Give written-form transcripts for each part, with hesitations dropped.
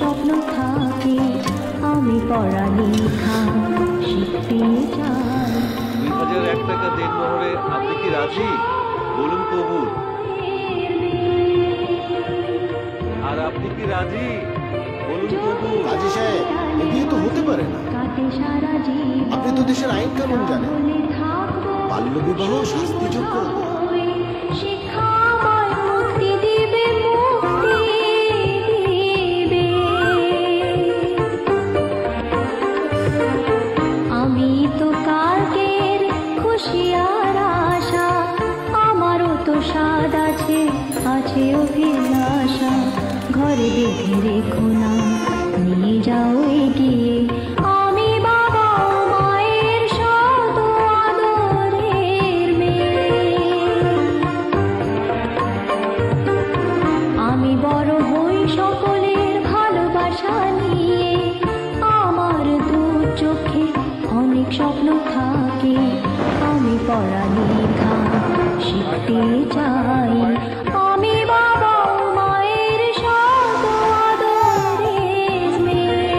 স্বপ্ন থাকে আমি পড়ালেখা শিখতে চাই। 2001 টাকা দেনমোহরে আপনি কি রাজি? বলুন কবুল। আর আপনি কি রাজি? বলুন কবুল। কাজী সাহেব, এ বিয়ে তো হতে পারে না। আপনি তো দেশের আইন কানুন জানেন। বাল্য বিবাহ শাস্তিযোগ্য। আমি তো কালকের খুশি আর আশা, আমারও তো স্বাদ আছে, আছে অভিলাষা। ঘরে বেঁধে রেখো না, নিয়ে যাও এগিয়ে, আমি বাবা মায়ের শত আদরের মেয়ে। আমি বড় হই সকলের ভালোবাসা নিয়ে, আমার দু চোখে অনেক স্বপ্ন থাকে আমি পড়ালেখা শিখতে চাই। আমি বাবা মায়ের শত আদরের মেয়ে।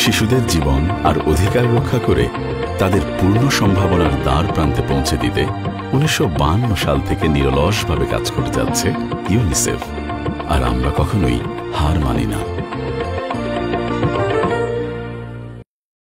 শিশুদের জীবন আর অধিকার রক্ষা করে তাদের পূর্ণ সম্ভাবনার দ্বার প্রান্তে পৌঁছে দিতে 1952 সাল থেকে নিরলসভাবে কাজ করে যাচ্ছে ইউনিসেফ। আর আমরা কখনোই হার মানি না।